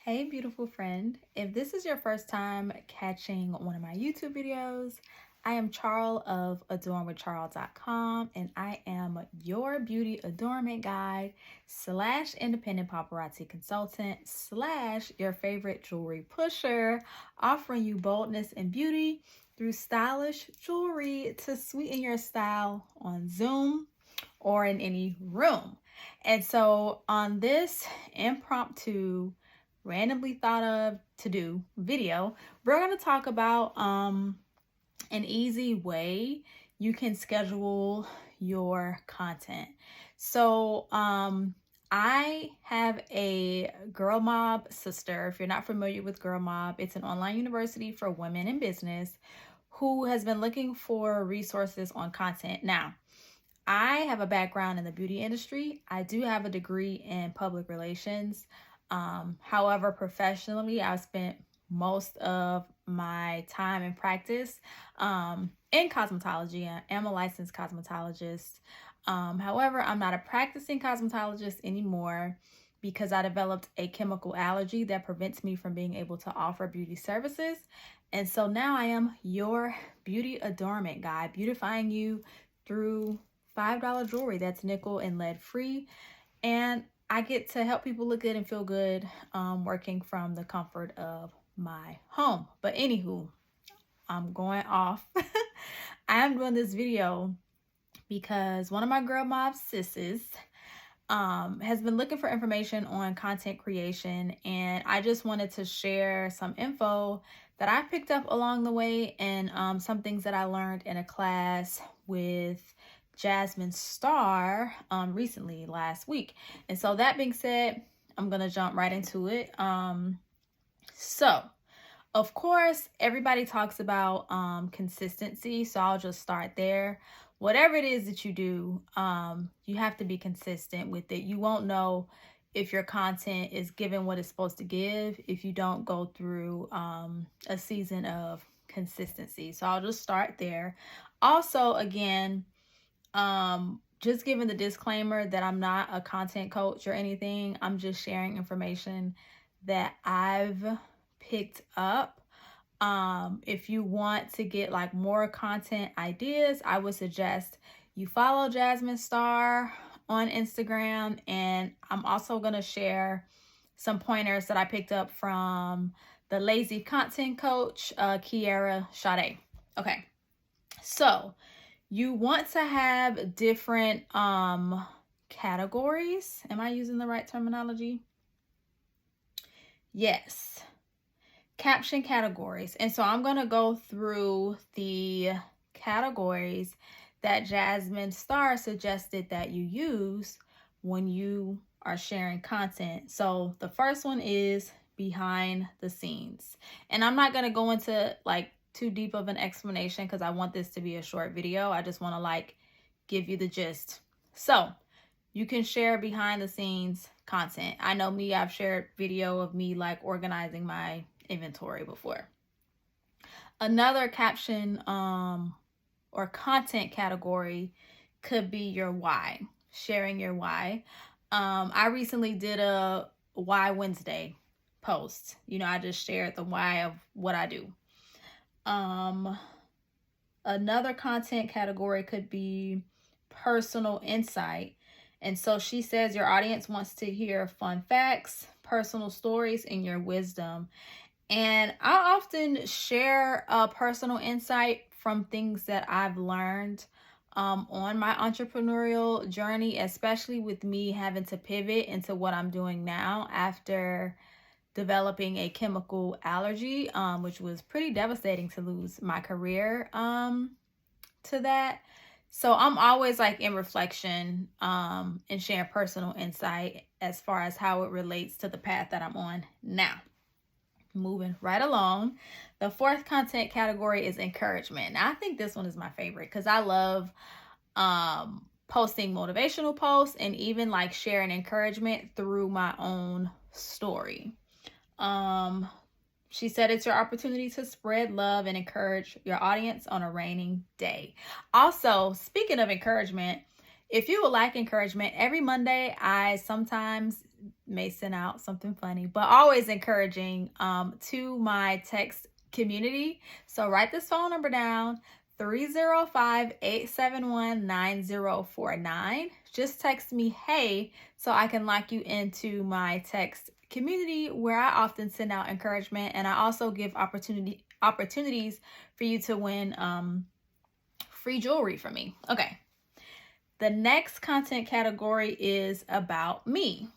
Hey, beautiful friend. If this is your first time catching one of my YouTube videos, I am Charles of adornwithcharles.com, and I am your beauty adornment guide slash independent paparazzi consultant slash your favorite jewelry pusher, offering you boldness and beauty through stylish jewelry to sweeten your style on Zoom or in any room. And so on this impromptu randomly thought of to do video, we're going to talk about an easy way you can schedule your content. So I have a Girl Mob sister. If you're not familiar with Girl Mob, it's an online university for women in business who has been looking for resources on content. Now, I have a background in the beauty industry. I do have a degree in public relations. However, professionally, I've spent most of my time in practice in cosmetology. I am a licensed cosmetologist. However, I'm not a practicing cosmetologist anymore because I developed a chemical allergy that prevents me from being able to offer beauty services. And so now I am your beauty adornment guide, beautifying you through $5 jewelry that's nickel and lead free. And I get to help people look good and feel good working from the comfort of my home. But anywho, I'm going off. I am doing this video because one of my Girl Mob sisters has been looking for information on content creation, and I just wanted to share some info that I picked up along the way and some things that I learned in a class with Jasmine Star recently last week. And so that being said, I'm gonna jump right into it. So of course everybody talks about consistency, so I'll just start there. Whatever it is that you do, you have to be consistent with it. You won't know if your content is giving what it's supposed to give if you don't go through a season of consistency. So I'll just start there. Also, again, just giving the disclaimer that I'm not a content coach or anything. I'm just sharing information that I've picked up. If you want to get like more content ideas, I would suggest you follow Jasmine Star on Instagram, and I'm also going to share some pointers that I picked up from the lazy content coach, Kiara Sade. Okay, so you want to have different categories. Am I using the right terminology? Yes. Caption categories. And so I'm going to go through the categories that Jasmine Star suggested that you use when you are sharing content. So the first one is behind the scenes. And I'm not going to go into like too deep of an explanation because I want this to be a short video. I just want to like give you the gist. So you can share behind the scenes content. I know me, I've shared video of me like organizing my inventory before. Another caption or content category could be your why, sharing your why. I recently did a Why Wednesday post. You know, I just shared the why of what I do. Another content category could be personal insight. And so she says your audience wants to hear fun facts, personal stories, and your wisdom. And I often share personal insight from things that I've learned on my entrepreneurial journey, especially with me having to pivot into what I'm doing now after developing a chemical allergy, which was pretty devastating to lose my career to that. So I'm always like in reflection and sharing personal insight as far as how it relates to the path that I'm on now. Moving right along, the fourth content category is encouragement. Now, I think this one is my favorite because I love posting motivational posts and even like sharing encouragement through my own story. She said it's your opportunity to spread love and encourage your audience on a raining day. Also, speaking of encouragement, if you would like encouragement, every Monday I sometimes may send out something funny, but always encouraging to my text community. So write this phone number down, 305-871-9049. Just text me, hey, so I can lock you into my text community where I often send out encouragement, and I also give opportunities for you to win free jewelry from me. Okay. The next content category is about me.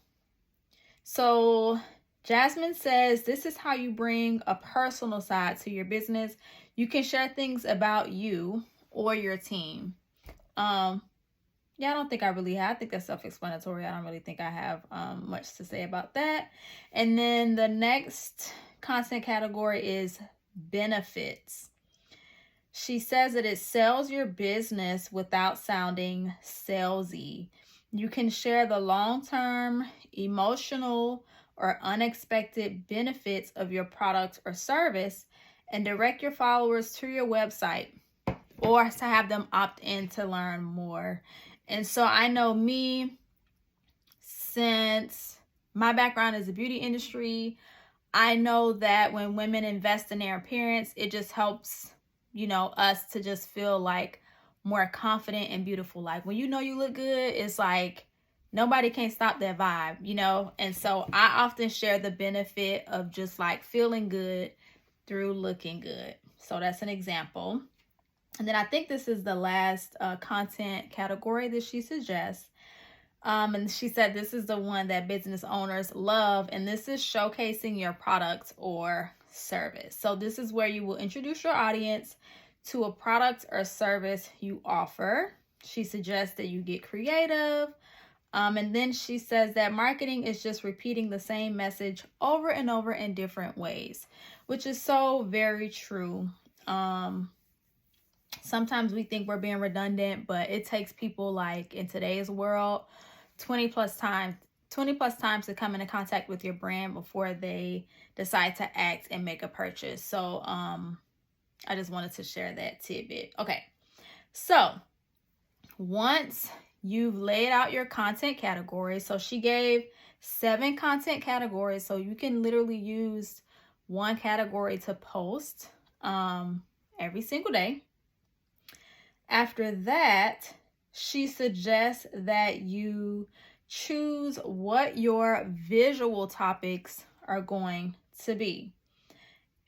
So Jasmine says, this is how you bring a personal side to your business. You can share things about you or your team. Yeah, I don't think I really have. I think that's self-explanatory. I don't really think I have much to say about that. And then the next content category is benefits. She says that it sells your business without sounding salesy. You can share the long-term, emotional, or unexpected benefits of your product or service and direct your followers to your website or to have them opt in to learn more. And so I know me, since my background is the beauty industry, I know that when women invest in their appearance, it just helps, you know, us to just feel like more confident and beautiful. Like when you know you look good, it's like nobody can stop that vibe, you know? And so I often share the benefit of just like feeling good through looking good. So that's an example. And then I think this is the last content category that she suggests. And she said this is the one that business owners love, and this is showcasing your product or service. So this is where you will introduce your audience to a product or service you offer. She suggests that you get creative. And then she says that marketing is just repeating the same message over and over in different ways, which is so very true. Sometimes we think we're being redundant, but it takes people, like in today's world, 20 plus times to come into contact with your brand before they decide to act and make a purchase. So I just wanted to share that tidbit. Okay, so once you've laid out your content categories, so she gave 7 content categories, so you can literally use one category to post every single day. After that, she suggests that you choose what your visual topics are going to be.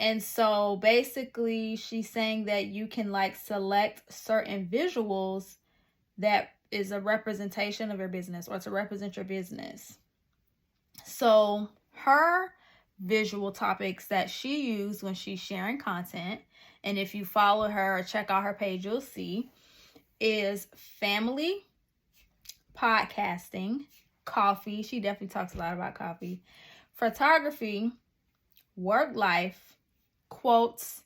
And so basically she's saying that you can like select certain visuals that is a representation of your business or to represent your business. So her visual topics that she used when she's sharing content, and if you follow her or check out her page, you'll see, is family, podcasting, coffee. She definitely talks a lot about coffee, photography, work life, quotes,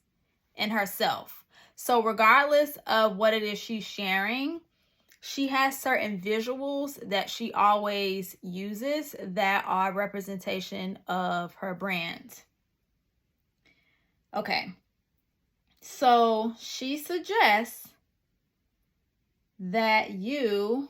and herself. So regardless of what it is she's sharing, she has certain visuals that she always uses that are representation of her brand. Okay. So she suggests that you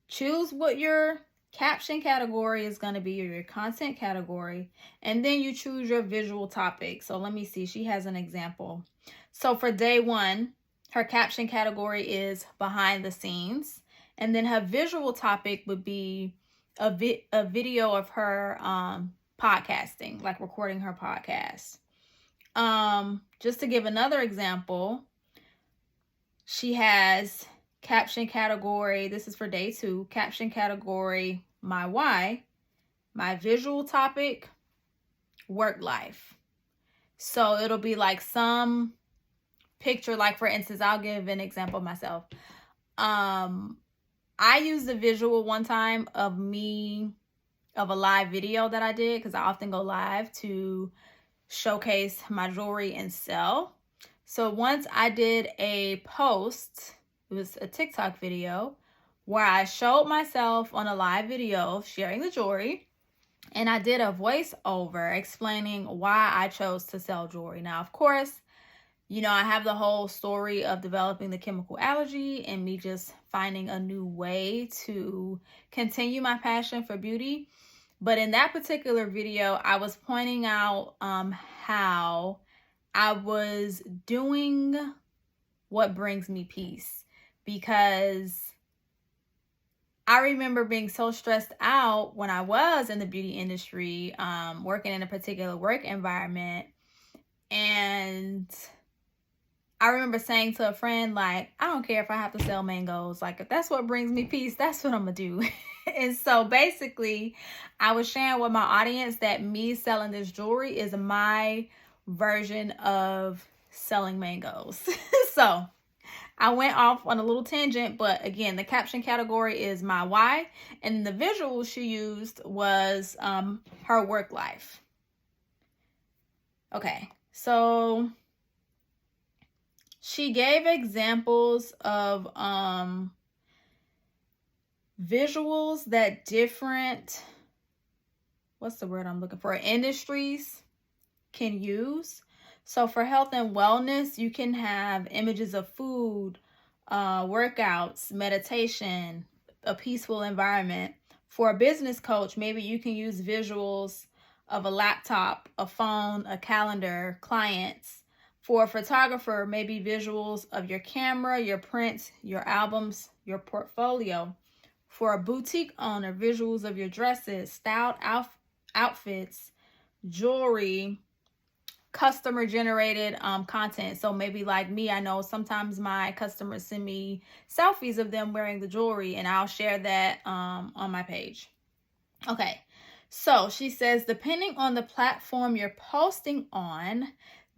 choose what your caption category is going to be, or your content category, and then you choose your visual topic. So let me see. She has an example. So for day 1, her caption category is behind the scenes, and then her visual topic would be a video of her podcasting, like recording her podcast. Just to give another example, she has caption category, this is for day 2, caption category, my why, my visual topic, work life. So it'll be like some picture, like for instance, I'll give an example of myself. I used a visual one time of a live video that I did, because I often go live to showcase my jewelry and sell. So once I did a post, it was a TikTok video, where I showed myself on a live video sharing the jewelry, and I did a voiceover explaining why I chose to sell jewelry. Now, of course, You know, I have the whole story of developing the chemical allergy and me just finding a new way to continue my passion for beauty. But in that particular video, I was pointing out how I was doing what brings me peace, because I remember being so stressed out when I was in the beauty industry, working in a particular work environment. And I remember saying to a friend, like, I don't care if I have to sell mangoes. Like, if that's what brings me peace, that's what I'm going to do. And so basically, I was sharing with my audience that me selling this jewelry is my version of selling mangoes. So I went off on a little tangent, but again, the caption category is my why, and the visual she used was her work life. Okay, so she gave examples of visuals that different, what's the word I'm looking for, industries can use. So for health and wellness, you can have images of food, workouts, meditation, a peaceful environment. For a business coach, maybe you can use visuals of a laptop, a phone, a calendar, clients. For a photographer, maybe visuals of your camera, your prints, your albums, your portfolio. For a boutique owner, visuals of your dresses, styled outfits, jewelry, customer generated content. So maybe like me, I know sometimes my customers send me selfies of them wearing the jewelry, and I'll share that on my page. Okay, so she says, depending on the platform you're posting on,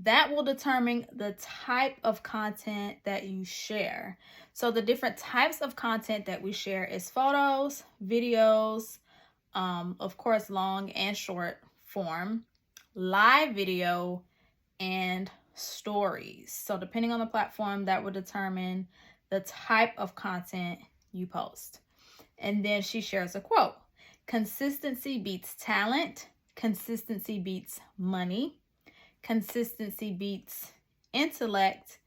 that will determine the type of content that you share. So the different types of content that we share is photos, videos, of course, long and short form, live video, and stories. So depending on the platform, that will determine the type of content you post. And then she shares a quote: consistency beats talent, consistency beats money, consistency beats intellect,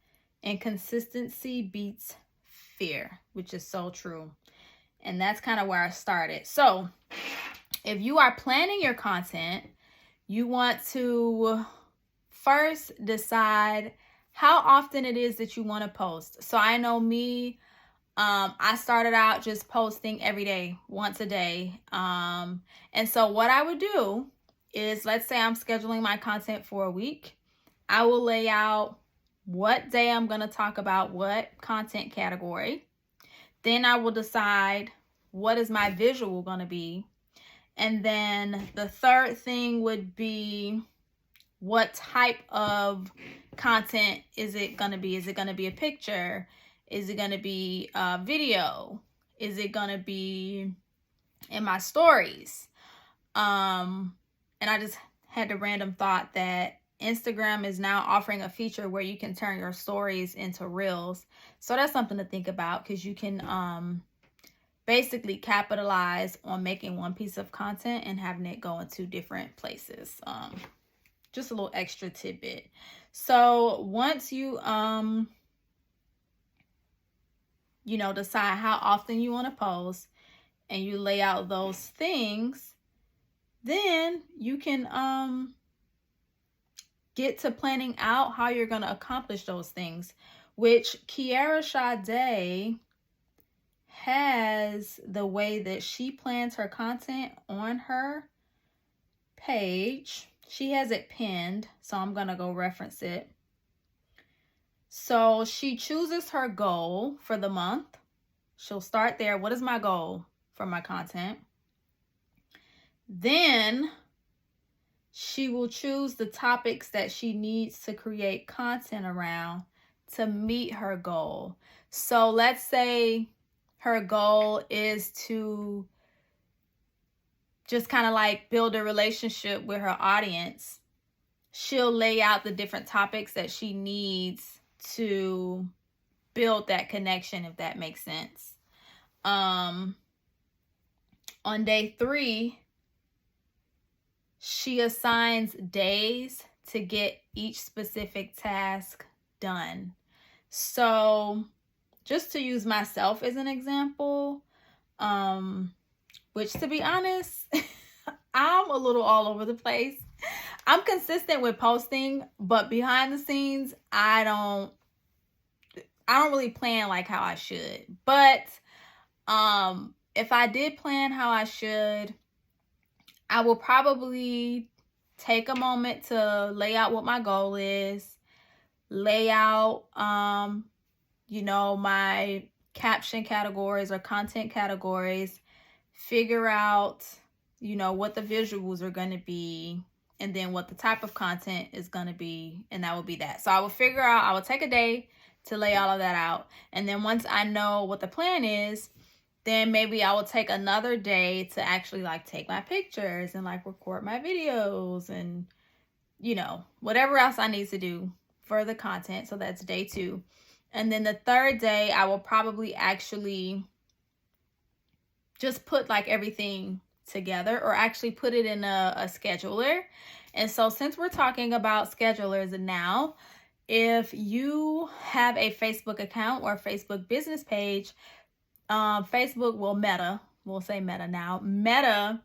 and consistency beats fear, which is so true. And that's kind of where I started. So if you are planning your content, you want to first decide how often it is that you want to post. So I know me, I started out just posting every day, once a day. And so what I would do is, let's say I'm scheduling my content for a week. I will lay out what day I'm going to talk about what content category. Then I will decide what is my visual going to be. And then the third thing would be, what type of content is it going to be? Is it going to be a picture? Is it going to be a video? Is it going to be in my stories? And I just had the random thought that Instagram is now offering a feature where you can turn your stories into reels. So that's something to think about, because you can basically capitalize on making one piece of content and having it go into different places. Just a little extra tidbit. So once you decide how often you want to post and you lay out those things, then you can get to planning out how you're going to accomplish those things, which Kiara Sade has the way that she plans her content on her page. She has it pinned, so I'm going to go reference it. So she chooses her goal for the month. She'll start there. What is my goal for my content? Then she will choose the topics that she needs to create content around to meet her goal. So let's say her goal is to just kind of like build a relationship with her audience. She'll lay out the different topics that she needs to build that connection, if that makes sense. On day 3, she assigns days to get each specific task done. So just to use myself as an example, which to be honest, I'm a little all over the place. I'm consistent with posting, but behind the scenes, I don't really plan like how I should. But if I did plan how I should, I will probably take a moment to lay out what my goal is, lay out my caption categories or content categories, figure out what the visuals are going to be, and then what the type of content is going to be, and that will be that. So I will take a day to lay all of that out, and then once I know what the plan is, then maybe I will take another day to actually like take my pictures and like record my videos and whatever else I need to do for the content. So that's day 2. And then the third day, I will probably actually just put like everything together, or actually put it in a scheduler. And so since we're talking about schedulers now, if you have a Facebook account or a Facebook business page, Facebook will we'll say Meta now. Meta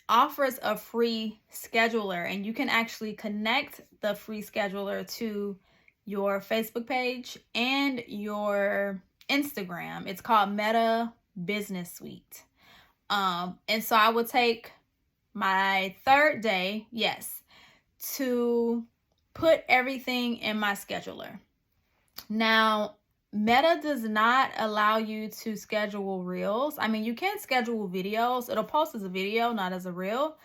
offers a free scheduler, and you can actually connect the free scheduler to your Facebook page and your Instagram. It's called Meta Business Suite. And so I would take my third day, to put everything in my scheduler. Now, Meta does not allow you to schedule reels. I mean, you can schedule videos. It'll post as a video, not as a reel.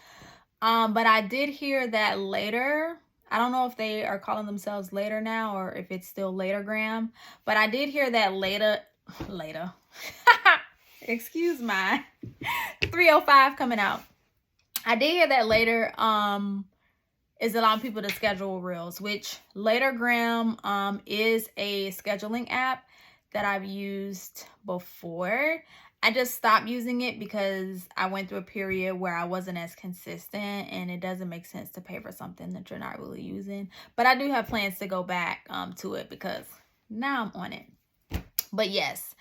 But I did hear that Later, I don't know if they are calling themselves Later now or if it's still Latergram, but I did hear that Later, excuse my 305 coming out. I did hear that Later is allowing people to schedule reels, which Latergram is a scheduling app that I've used before. I just stopped using it because I went through a period where I wasn't as consistent, and it doesn't make sense to pay for something that you're not really using. But I do have plans to go back to it because now I'm on it. But yes,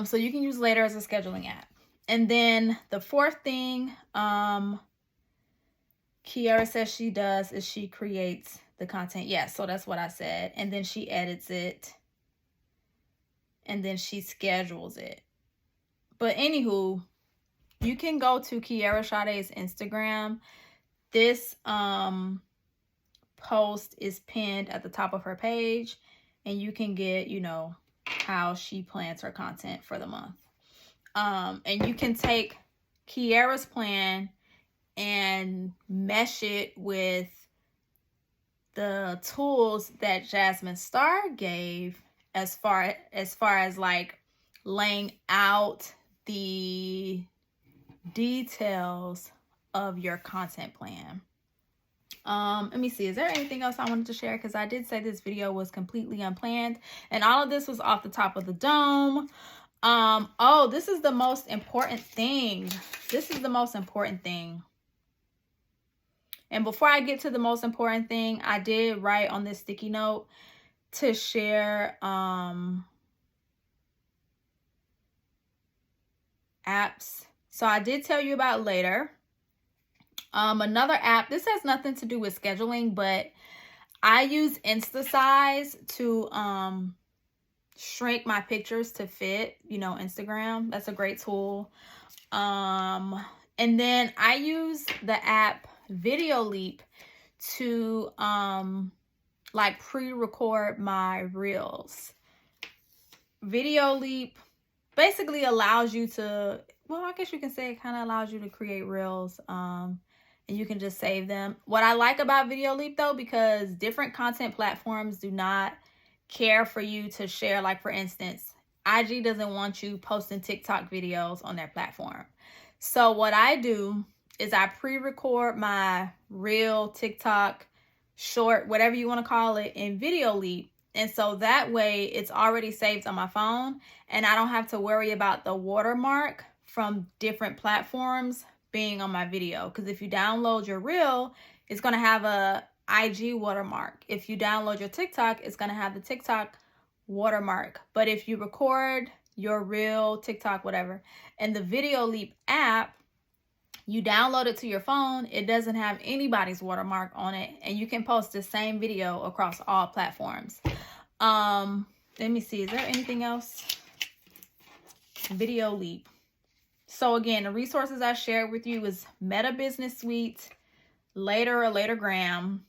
so you can use Later as a scheduling app. And then the fourth thing Kiara says she does is she creates the content. Yes, so that's what I said. And then she edits it. And then she schedules it. But anywho, you can go to Kiara Sade's Instagram. This post is pinned at the top of her page. And you can get, how she plans her content for the month. And you can take Kiara's plan and mesh it with the tools that Jasmine Star gave as far as like laying out the details of your content plan. Let me see, is there anything else I wanted to share? Because I did say this video was completely unplanned, and all of this was off the top of the dome. Oh, this is the most important thing. And before I get to the most important thing, I did write on this sticky note to share apps. So I did tell you about Later. Another app, this has nothing to do with scheduling, but I use InstaSize to shrink my pictures to fit, Instagram. That's a great tool. And then I use the app Videoleap to like pre-record my reels. Videoleap basically allows you to, well, I guess you can say it kind of allows you to create reels, and you can just save them. What I like about Videoleap though, because different content platforms do not care for you to share, like for instance, IG doesn't want you posting TikTok videos on their platform. So what I do is I pre-record my reel, TikTok, short, whatever you want to call it, in Videoleap. And so that way it's already saved on my phone, and I don't have to worry about the watermark from different platforms being on my video. Because if you download your reel, it's going to have a IG watermark. If you download your TikTok, it's going to have the TikTok watermark. But if you record your real TikTok, whatever, and the Videoleap app, you download it to your phone, it doesn't have anybody's watermark on it, and you can post the same video across all platforms. Let me see, is there anything else? Videoleap. So again, the resources I shared with you is Meta Business Suite, Later or Latergram,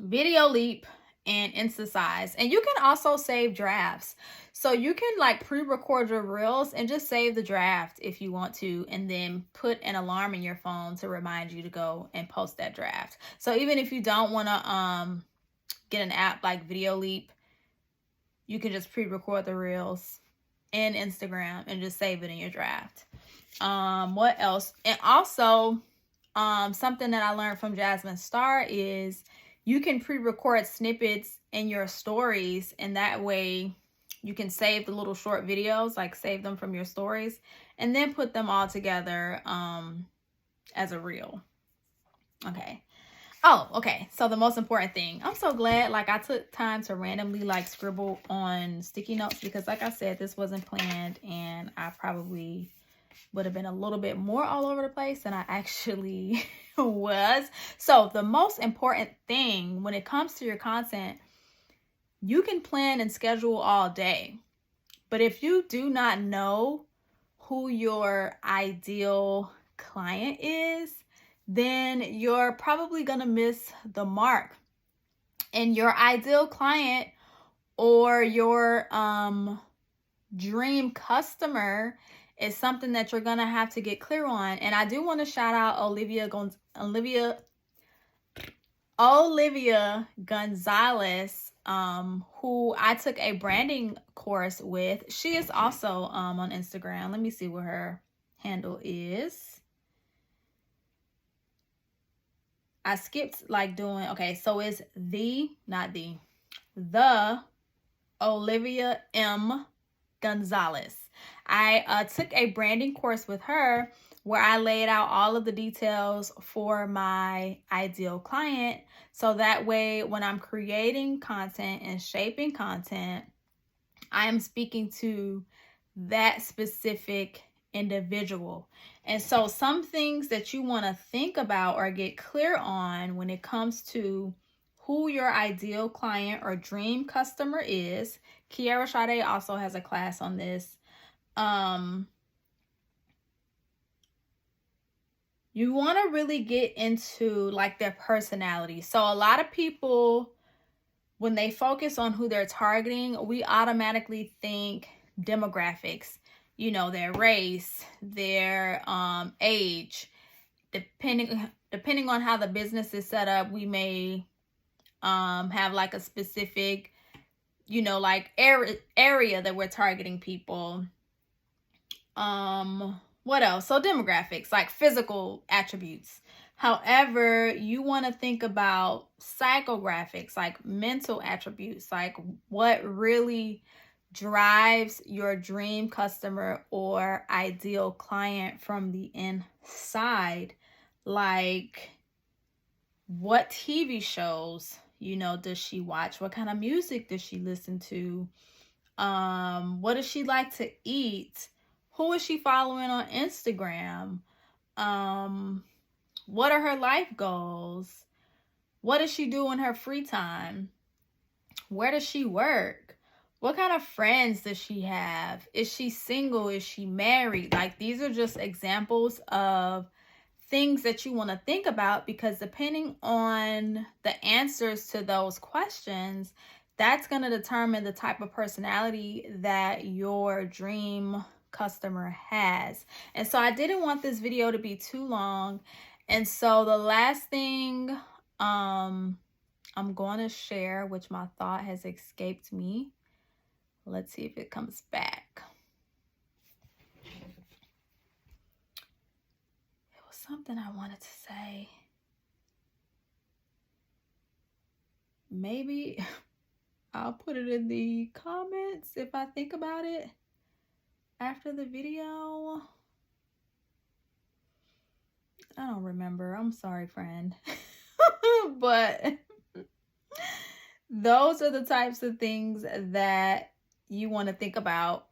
Videoleap, and InstaSize. And you can also save drafts. So you can like pre-record your reels and just save the draft if you want to, and then put an alarm in your phone to remind you to go and post that draft. So even if you don't want to get an app like Videoleap, you can just pre-record the reels in Instagram and just save it in your draft. What else? And also something that I learned from Jasmine Star is you can pre-record snippets in your stories, and that way you can save the little short videos, like save them from your stories, and then put them all together as a reel. Okay. Oh, okay. So the most important thing, I'm so glad like I took time to randomly like scribble on sticky notes, because like I said, this wasn't planned, and I probably would have been a little bit more all over the place than I actually was. So the most important thing when it comes to your content, you can plan and schedule all day, but if you do not know who your ideal client is, then you're probably gonna miss the mark. And your ideal client or your dream customer is something that you're gonna have to get clear on. And I do want to shout out Olivia Gonzalez, who I took a branding course with. She is also on Instagram. Let me see what her handle is. I skipped like doing, okay, so it's the Olivia M. Gonzalez. I took a branding course with her where I laid out all of the details for my ideal client. So that way, when I'm creating content and shaping content, I am speaking to that specific individual. And so some things that you want to think about or get clear on when it comes to who your ideal client or dream customer is. Kiara Sade also has a class on this. You want to really get into like their personality. So a lot of people, when they focus on who they're targeting, we automatically think demographics, you know, their race, their age. Depending on how the business is set up, we may have like a specific, you know, like area that we're targeting people. What else? So demographics, like physical attributes. However, you want to think about psychographics, like mental attributes, like what really drives your dream customer or ideal client from the inside. Like, what TV shows, you know, does she watch? What kind of music does she listen to? What does she like to eat? Who is she following on Instagram? What are her life goals? What does she do in her free time? Where does she work? What kind of friends does she have? Is she single? Is she married? Like, these are just examples of things that you want to think about, because depending on the answers to those questions, that's going to determine the type of personality that your dream customer has. And so I didn't want this video to be too long. And so the last thing I'm going to share, which my thought has escaped me. Let's see if it comes back. It was something I wanted to say. Maybe I'll put it in the comments if I think about it after the video. I don't remember. I'm sorry, friend. But those are the types of things that you want to think about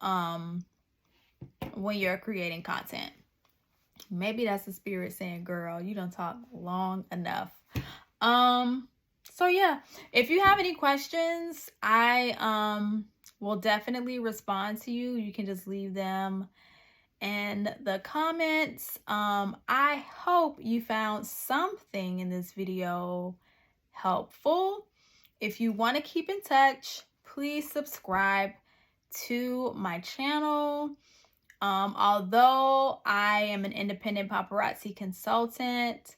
when you're creating content. Maybe that's the spirit saying, girl, you don't talk long enough. So yeah, if you have any questions, I will definitely respond to you. You can just leave them in the comments. I hope you found something in this video helpful. If you want to keep in touch, please subscribe to my channel. Although I am an independent paparazzi consultant,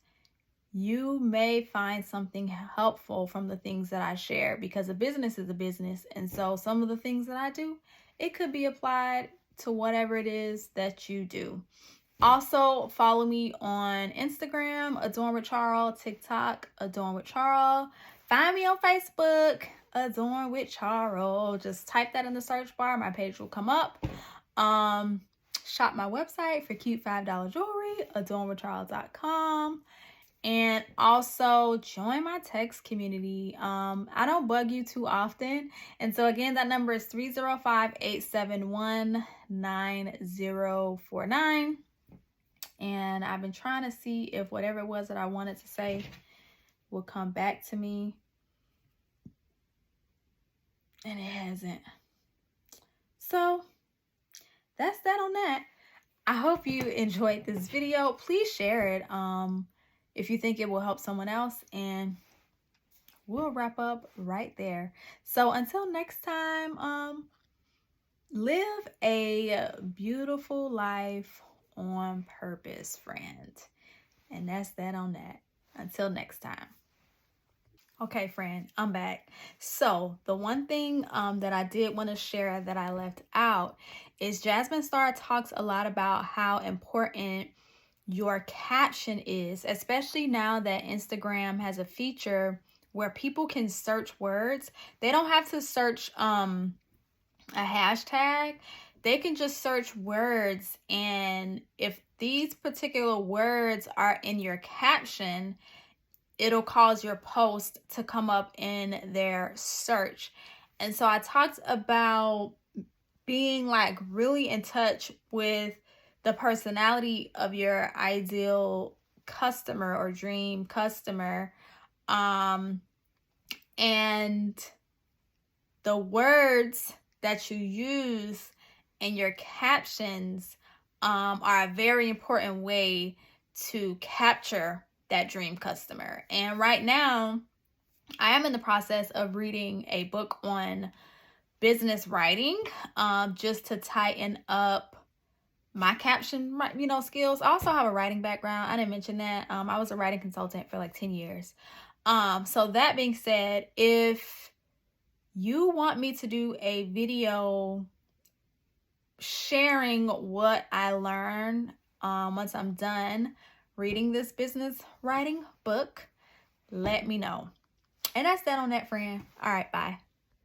you may find something helpful from the things that I share, because a business is a business. And so some of the things that I do, it could be applied to whatever it is that you do. Also, follow me on Instagram, Adorn with Charl, TikTok, Adorn with Charl. Find me on Facebook, Adorn with Charl. Just type that in the search bar. My page will come up. Shop my website for cute $5 jewelry, adornwithcharl.com. And also join my text community. I don't bug you too often. And so again, that number is 305-871-9049. And I've been trying to see if whatever it was that I wanted to say will come back to me. And it hasn't. So that's that on that. I hope you enjoyed this video. Please share it if you think it will help someone else. And we'll wrap up right there. So until next time, live a beautiful life on purpose, friend. And that's that on that. Until next time. Okay, friend, I'm back. So the one thing that I did want to share that I left out is Jasmine Star talks a lot about how important your caption is, especially now that Instagram has a feature where people can search words. They don't have to search a hashtag. They can just search words, and if these particular words are in your caption, it'll cause your post to come up in their search. And so I talked about being like really in touch with the personality of your ideal customer or dream customer. And the words that you use in your captions are a very important way to capture that dream customer. And right now, I am in the process of reading a book on business writing, just to tighten up my caption, skills. I also have a writing background. I didn't mention that. I was a writing consultant for like 10 years. So that being said, if you want me to do a video sharing what I learned once I'm done reading this business writing book, let me know. And that's that on that, friend. All right, bye.